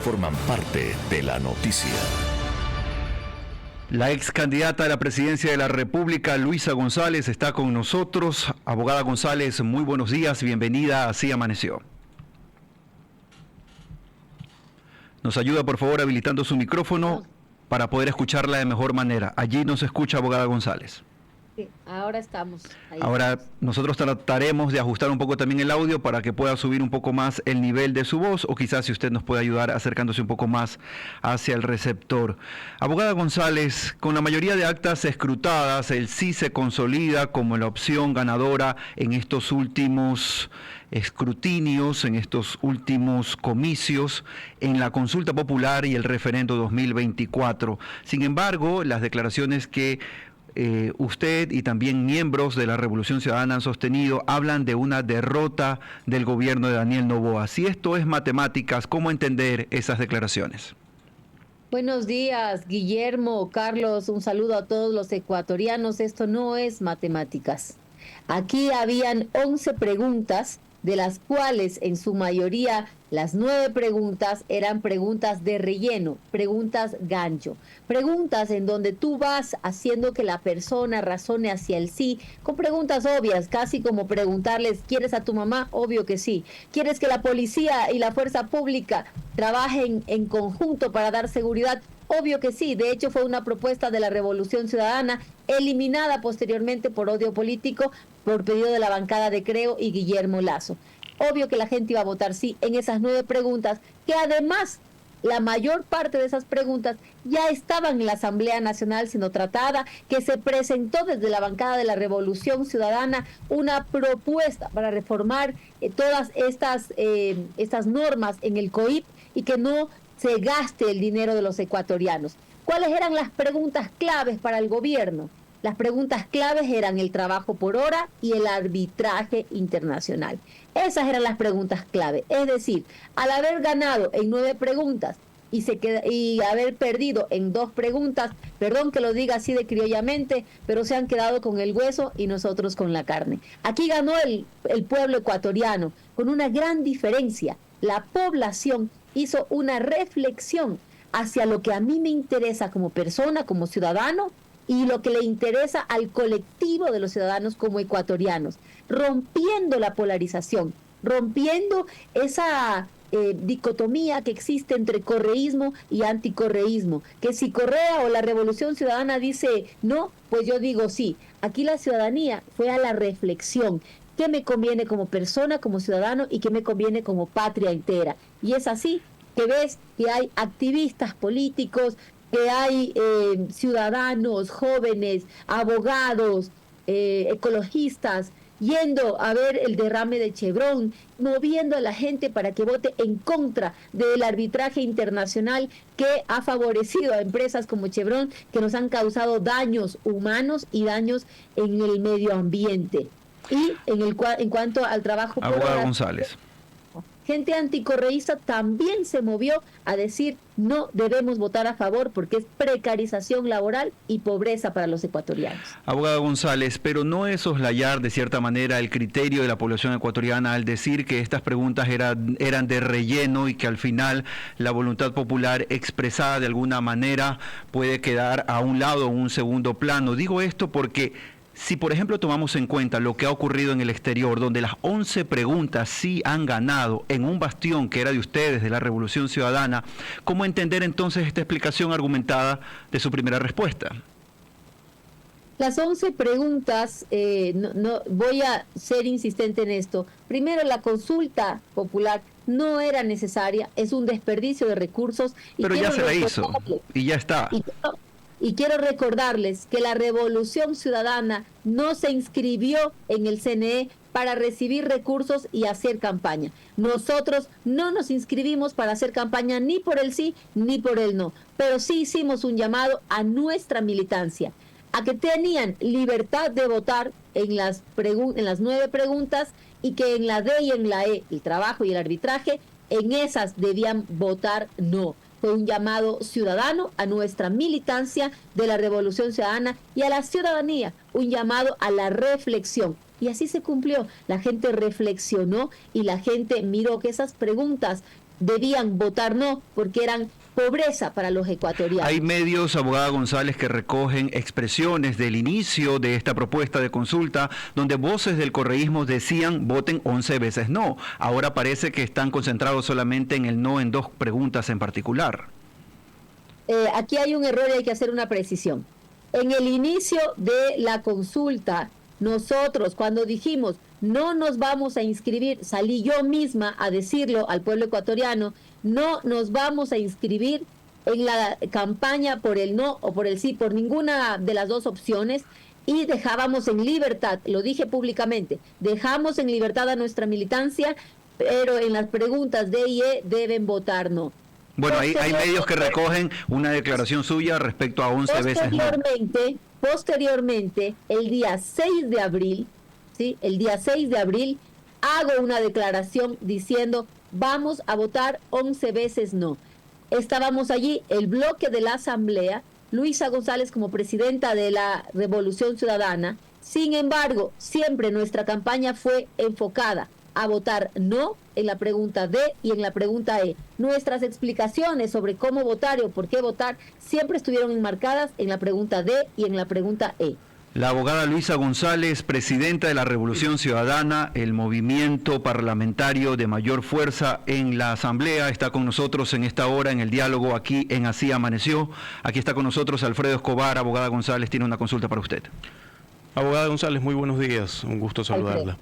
Forman parte de la noticia. La ex candidata a la presidencia de la República, Luisa González, está con nosotros. Abogada González, muy buenos días, bienvenida a Así Amaneció. Nos ayuda, por favor, habilitando su micrófono para poder escucharla de mejor manera. Allí nos escucha, abogada González. Sí, ahora estamos. Ahora nosotros trataremos de ajustar un poco también el audio para que pueda subir un poco más el nivel de su voz, o quizás si usted nos puede ayudar acercándose un poco más hacia el receptor. Abogada González, con la mayoría de actas escrutadas, el sí se consolida como la opción ganadora en estos últimos escrutinios, en estos últimos comicios, en la consulta popular y el referendo 2024. Sin embargo, las declaraciones que usted y también miembros de la Revolución Ciudadana han sostenido hablan de una derrota del gobierno de Daniel Noboa. Si esto es matemáticas, ¿cómo entender esas declaraciones? Buenos días, Guillermo, Carlos, un saludo a todos los ecuatorianos. Esto no es matemáticas. Aquí habían 11 preguntas, de las cuales en su mayoría las 9 preguntas eran preguntas de relleno, preguntas gancho, preguntas en donde tú vas haciendo que la persona razone hacia el sí, con preguntas obvias, casi como preguntarles, ¿quieres a tu mamá? Obvio que sí. ¿Quieres que la policía y la fuerza pública trabajen en conjunto para dar seguridad? Obvio que sí. De hecho, fue una propuesta de la Revolución Ciudadana, eliminada posteriormente por odio político, por pedido de la bancada de Creo y Guillermo Lasso. Obvio que la gente iba a votar sí en esas 9 preguntas, que además la mayor parte de esas preguntas ya estaban en la Asamblea Nacional siendo tratada, que se presentó desde la bancada de la Revolución Ciudadana una propuesta para reformar todas estas normas en el COIP y que no se gaste el dinero de los ecuatorianos. ¿Cuáles eran las preguntas claves para el gobierno? Las preguntas claves eran el trabajo por hora y el arbitraje internacional. Esas eran las preguntas clave. Es decir, al haber ganado en 9 preguntas y haber perdido en 2 preguntas, perdón que lo diga así de criollamente, pero se han quedado con el hueso y nosotros con la carne. Aquí ganó el pueblo ecuatoriano con una gran diferencia. La población hizo una reflexión hacia lo que a mí me interesa como persona, como ciudadano, y lo que le interesa al colectivo de los ciudadanos como ecuatorianos, rompiendo la polarización, rompiendo esa dicotomía que existe entre correísmo y anticorreísmo, que si Correa o la Revolución Ciudadana dice no, pues yo digo sí. Aquí la ciudadanía fue a la reflexión. ¿Qué me conviene como persona, como ciudadano, y qué me conviene como patria entera? Y es así que ves que hay activistas políticos, que hay ciudadanos, jóvenes, abogados, ecologistas, yendo a ver el derrame de Chevron, moviendo a la gente para que vote en contra del arbitraje internacional que ha favorecido a empresas como Chevron, que nos han causado daños humanos y daños en el medio ambiente. Y en cuanto al trabajo... Abogada González. Gente anticorreísta también se movió a decir no debemos votar a favor porque es precarización laboral y pobreza para los ecuatorianos. Abogada González, pero no es soslayar de cierta manera el criterio de la población ecuatoriana al decir que estas preguntas eran de relleno y que al final la voluntad popular expresada de alguna manera puede quedar a un lado o un segundo plano. Digo esto porque si, por ejemplo, tomamos en cuenta lo que ha ocurrido en el exterior, donde las 11 preguntas sí han ganado en un bastión que era de ustedes, de la Revolución Ciudadana, ¿cómo entender entonces esta explicación argumentada de su primera respuesta? Las 11 preguntas, no voy a ser insistente en esto. Primero, la consulta popular no era necesaria, es un desperdicio de recursos. Pero ya se la hizo y ya está. Y quiero recordarles que la Revolución Ciudadana no se inscribió en el CNE para recibir recursos y hacer campaña. Nosotros no nos inscribimos para hacer campaña ni por el sí ni por el no, pero sí hicimos un llamado a nuestra militancia, a que tenían libertad de votar en las 9 preguntas y que en la D y en la E, el trabajo y el arbitraje, en esas debían votar no. Fue un llamado ciudadano a nuestra militancia de la Revolución Ciudadana y a la ciudadanía, un llamado a la reflexión. Y así se cumplió. La gente reflexionó y la gente miró que esas preguntas debían votar no porque eran pobreza para los ecuatorianos. Hay medios, abogada González, que recogen expresiones del inicio de esta propuesta de consulta, donde voces del correísmo decían voten 11 veces no. Ahora parece que están concentrados solamente en el no en 2 preguntas en particular. Aquí hay un error y hay que hacer una precisión. En el inicio de la consulta, nosotros cuando dijimos no nos vamos a inscribir, salí yo misma a decirlo al pueblo ecuatoriano, no nos vamos a inscribir en la campaña por el no o por el sí, por ninguna de las dos opciones, y dejábamos en libertad, lo dije públicamente, dejamos en libertad a nuestra militancia, pero en las preguntas D y E deben votar no. Bueno, hay medios que recogen una declaración suya respecto a 11 veces no. Posteriormente, el día 6 de abril, ¿sí? El día 6 de abril, hago una declaración diciendo vamos a votar 11 veces no. Estábamos allí, el bloque de la Asamblea, Luisa González como presidenta de la Revolución Ciudadana. Sin embargo, siempre nuestra campaña fue enfocada a votar no en la pregunta D y en la pregunta E. Nuestras explicaciones sobre cómo votar o por qué votar siempre estuvieron enmarcadas en la pregunta D y en la pregunta E. La abogada Luisa González, presidenta de la Revolución Ciudadana, el movimiento parlamentario de mayor fuerza en la Asamblea, está con nosotros en esta hora en el diálogo aquí en Así Amaneció. Aquí está con nosotros Alfredo Escobar. Abogada González tiene una consulta para usted. Abogada González, muy buenos días, un gusto saludarla.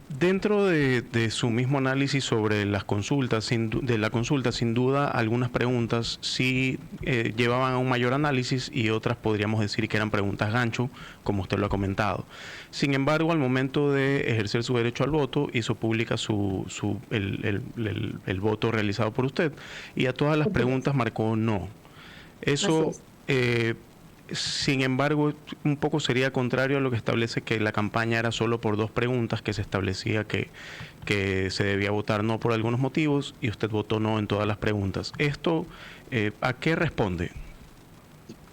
Dentro de su mismo análisis sobre las consultas, sin duda, algunas preguntas sí llevaban a un mayor análisis y otras podríamos decir que eran preguntas gancho, como usted lo ha comentado. Sin embargo, al momento de ejercer su derecho al voto, hizo pública el voto realizado por usted y a todas las preguntas marcó no. Eso... Sin embargo, un poco sería contrario a lo que establece que la campaña era solo por 2 preguntas, que se establecía que se debía votar no por algunos motivos y usted votó no en todas las preguntas. ¿Esto a qué responde?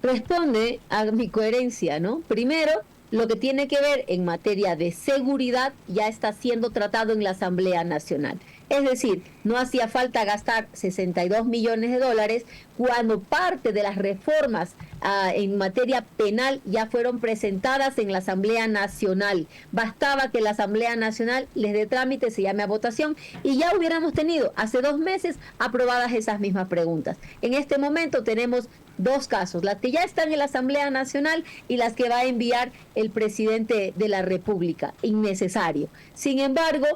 Responde a mi coherencia, ¿no? Primero, lo que tiene que ver en materia de seguridad ya está siendo tratado en la Asamblea Nacional. Es decir, no hacía falta gastar 62 millones de dólares cuando parte de las reformas en materia penal ya fueron presentadas en la Asamblea Nacional. Bastaba que la Asamblea Nacional les dé trámite, se llame a votación y ya hubiéramos tenido hace 2 meses aprobadas esas mismas preguntas. En este momento tenemos 2 casos, las que ya están en la Asamblea Nacional y las que va a enviar el presidente de la República, innecesario. Sin embargo,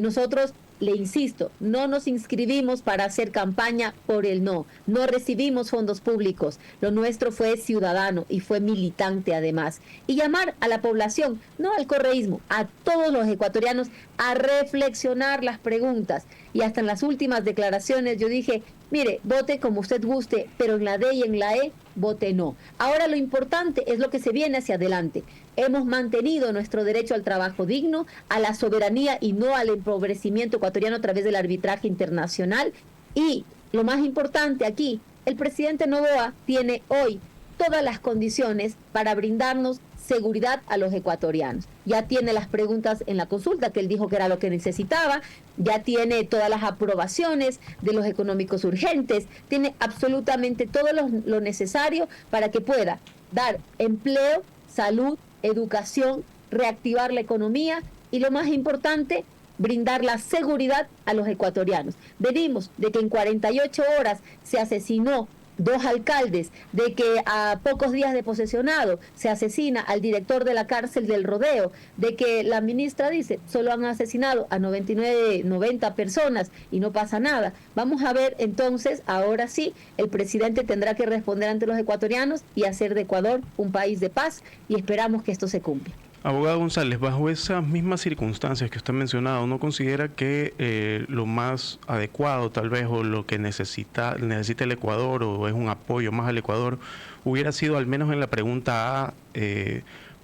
nosotros, le insisto, no nos inscribimos para hacer campaña por el no recibimos fondos públicos, lo nuestro fue ciudadano y fue militante además. Y llamar a la población, no al correísmo, a todos los ecuatorianos a reflexionar las preguntas. Y hasta en las últimas declaraciones yo dije, mire, vote como usted guste, pero en la D y en la E, vote no. Ahora lo importante es lo que se viene hacia adelante. Hemos mantenido nuestro derecho al trabajo digno, a la soberanía y no al empobrecimiento ecuatoriano a través del arbitraje internacional. Y lo más importante aquí, el presidente Noboa tiene hoy todas las condiciones para brindarnos seguridad a los ecuatorianos. Ya tiene las preguntas en la consulta, que él dijo que era lo que necesitaba, ya tiene todas las aprobaciones de los económicos urgentes, tiene absolutamente todo lo necesario para que pueda dar empleo, salud, educación, reactivar la economía y lo más importante, brindar la seguridad a los ecuatorianos. Venimos de que en 48 horas se asesinó 2 alcaldes, de que a pocos días de posesionado se asesina al director de la cárcel del Rodeo, de que la ministra dice solo han asesinado a 90 personas y no pasa nada. Vamos a ver entonces, ahora sí, el presidente tendrá que responder ante los ecuatorianos y hacer de Ecuador un país de paz y esperamos que esto se cumpla. Abogado González, bajo esas mismas circunstancias que usted ha mencionado, ¿no considera que lo más adecuado tal vez o lo que necesita el Ecuador o es un apoyo más al Ecuador hubiera sido al menos en la pregunta A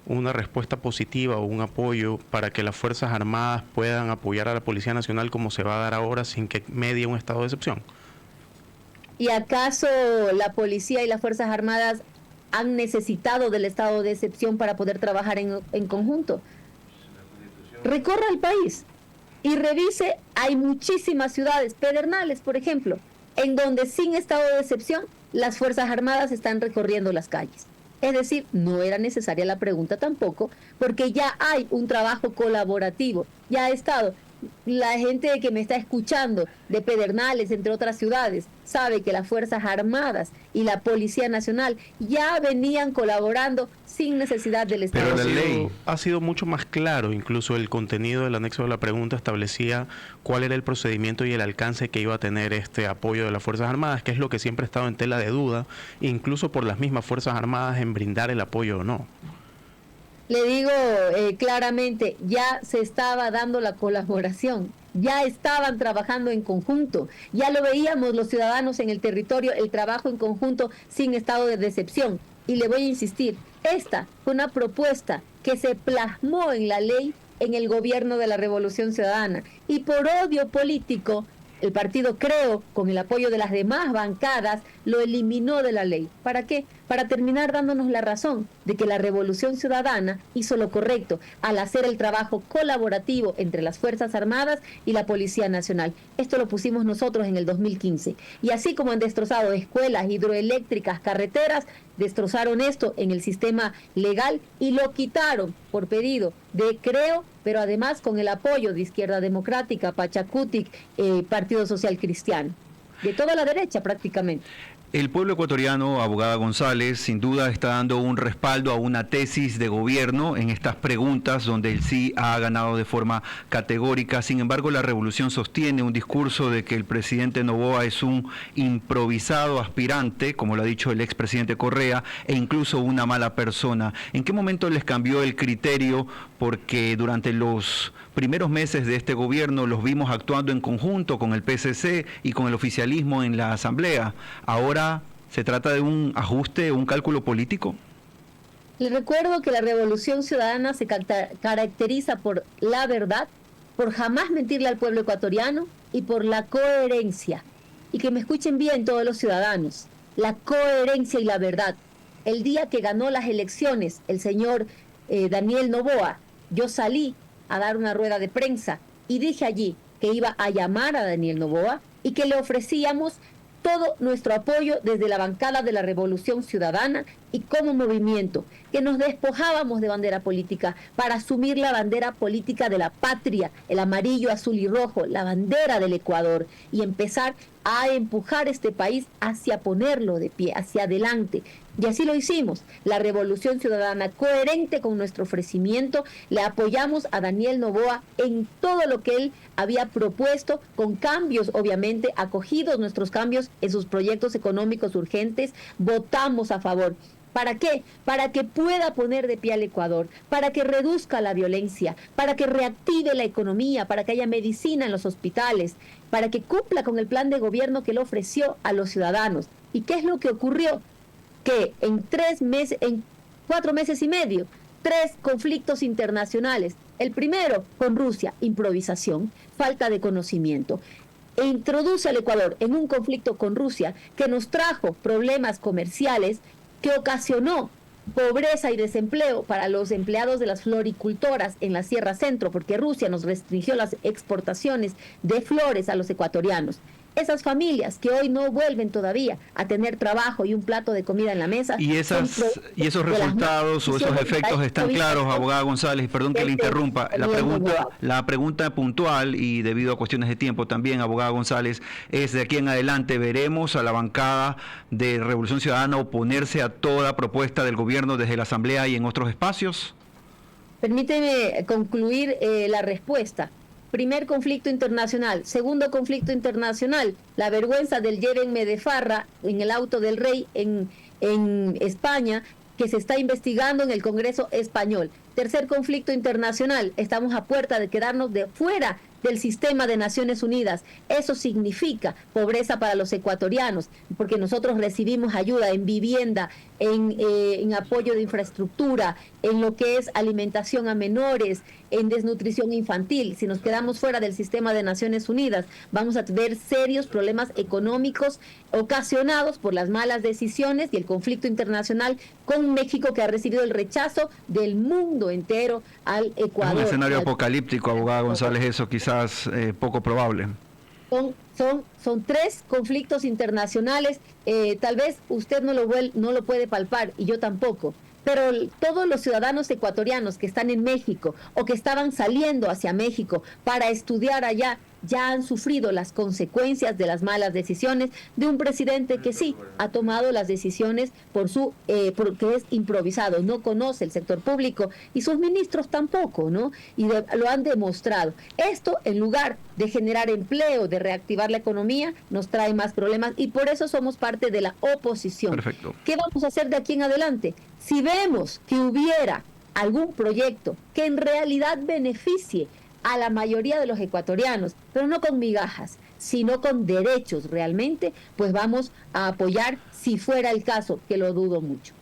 una respuesta positiva o un apoyo para que las Fuerzas Armadas puedan apoyar a la Policía Nacional como se va a dar ahora sin que medie un estado de excepción? ¿Y acaso la policía y las Fuerzas Armadas han necesitado del estado de excepción para poder trabajar en conjunto? Recorra el país. y revise, hay muchísimas ciudades, Pedernales, por ejemplo, en donde sin estado de excepción las Fuerzas Armadas están recorriendo las calles. Es decir, no era necesaria la pregunta tampoco, porque ya hay un trabajo colaborativo, ya ha estado. La gente que me está escuchando de Pedernales, entre otras ciudades, sabe que las Fuerzas Armadas y la Policía Nacional ya venían colaborando sin necesidad del Estado. Pero la ley ha sido mucho más claro, incluso el contenido del anexo de la pregunta establecía cuál era el procedimiento y el alcance que iba a tener este apoyo de las Fuerzas Armadas, que es lo que siempre ha estado en tela de duda, incluso por las mismas Fuerzas Armadas en brindar el apoyo o no. Le digo claramente, ya se estaba dando la colaboración, ya estaban trabajando en conjunto, ya lo veíamos los ciudadanos en el territorio, el trabajo en conjunto sin estado de decepción. Y le voy a insistir, esta fue una propuesta que se plasmó en la ley en el gobierno de la Revolución Ciudadana. Y por odio político, el partido Creo, con el apoyo de las demás bancadas, lo eliminó de la ley. ¿Para qué? Para terminar dándonos la razón de que la Revolución Ciudadana hizo lo correcto al hacer el trabajo colaborativo entre las Fuerzas Armadas y la Policía Nacional. Esto lo pusimos nosotros en el 2015. Y así como han destrozado escuelas, hidroeléctricas, carreteras, destrozaron esto en el sistema legal y lo quitaron por pedido de Creo, pero además con el apoyo de Izquierda Democrática, Pachacutic, Partido Social Cristiano, de toda la derecha prácticamente. El pueblo ecuatoriano, abogada González, sin duda está dando un respaldo a una tesis de gobierno en estas preguntas donde el sí ha ganado de forma categórica. Sin embargo, la revolución sostiene un discurso de que el presidente Noboa es un improvisado aspirante, como lo ha dicho el expresidente Correa, e incluso una mala persona. ¿En qué momento les cambió el criterio? Porque durante los primeros meses de este gobierno los vimos actuando en conjunto con el PSC y con el oficialismo en la Asamblea. Ahora, ¿se trata de un ajuste, un cálculo político? Les recuerdo que la Revolución Ciudadana se caracteriza por la verdad, por jamás mentirle al pueblo ecuatoriano y por la coherencia. Y que me escuchen bien todos los ciudadanos, la coherencia y la verdad. El día que ganó las elecciones el señor Daniel Noboa, yo salí a dar una rueda de prensa y dije allí que iba a llamar a Daniel Noboa y que le ofrecíamos todo nuestro apoyo desde la bancada de la Revolución Ciudadana y como movimiento, que nos despojábamos de bandera política para asumir la bandera política de la patria, el amarillo, azul y rojo, la bandera del Ecuador, y empezar a empujar este país hacia ponerlo de pie, hacia adelante. Y así lo hicimos. La Revolución Ciudadana, coherente con nuestro ofrecimiento, le apoyamos a Daniel Noboa en todo lo que él había propuesto, con cambios, obviamente, acogidos nuestros cambios en sus proyectos económicos urgentes, votamos a favor. ¿Para qué? Para que pueda poner de pie al Ecuador, para que reduzca la violencia, para que reactive la economía, para que haya medicina en los hospitales, para que cumpla con el plan de gobierno que le ofreció a los ciudadanos. ¿Y qué es lo que ocurrió? Que en 4 meses y medio, 3 conflictos internacionales. El primero con Rusia, improvisación, falta de conocimiento. E introduce al Ecuador en un conflicto con Rusia que nos trajo problemas comerciales, que ocasionó pobreza y desempleo para los empleados de las floricultoras en la Sierra Centro, porque Rusia nos restringió las exportaciones de flores a los ecuatorianos. Esas familias que hoy no vuelven todavía a tener trabajo y un plato de comida en la mesa. Y esos resultados o esos efectos están claros, abogada González, perdón que le interrumpa. La pregunta puntual, y debido a cuestiones de tiempo también, abogada González, es: de aquí en adelante veremos a la bancada de Revolución Ciudadana oponerse a toda propuesta del gobierno desde la Asamblea y en otros espacios. Permíteme concluir la respuesta. Primer conflicto internacional. Segundo conflicto internacional, la vergüenza del llévenme de farra en el auto del rey en España, que se está investigando en el Congreso español. Tercer conflicto internacional, estamos a puerta de quedarnos de fuera del sistema de Naciones Unidas. Eso significa pobreza para los ecuatorianos, porque nosotros recibimos ayuda en vivienda, en apoyo de infraestructura, en lo que es alimentación a menores, en desnutrición infantil. Si nos quedamos fuera del sistema de Naciones Unidas, vamos a tener serios problemas económicos ocasionados por las malas decisiones y el conflicto internacional con México, que ha recibido el rechazo del mundo entero al Ecuador. Es un escenario apocalíptico, abogada González, eso quizás quizás poco probable. Son tres conflictos internacionales, tal vez usted no lo puede palpar y yo tampoco, pero todos los ciudadanos ecuatorianos que están en México o que estaban saliendo hacia México para estudiar allá, ya han sufrido las consecuencias de las malas decisiones de un presidente que sí ha tomado las decisiones porque es improvisado, no conoce el sector público y sus ministros tampoco, ¿no? Y lo han demostrado. Esto, en lugar de generar empleo, de reactivar la economía, nos trae más problemas y por eso somos parte de la oposición. Perfecto. ¿Qué vamos a hacer de aquí en adelante? Si vemos que hubiera algún proyecto que en realidad beneficie a la mayoría de los ecuatorianos, pero no con migajas, sino con derechos realmente, pues vamos a apoyar si fuera el caso, que lo dudo mucho.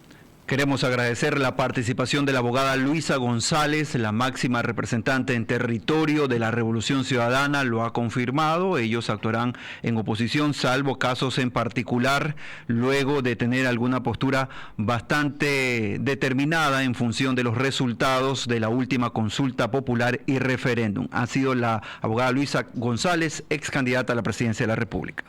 Queremos agradecer la participación de la abogada Luisa González, la máxima representante en territorio de la Revolución Ciudadana, lo ha confirmado. Ellos actuarán en oposición, salvo casos en particular, luego de tener alguna postura bastante determinada en función de los resultados de la última consulta popular y referéndum. Ha sido la abogada Luisa González, ex candidata a la presidencia de la República.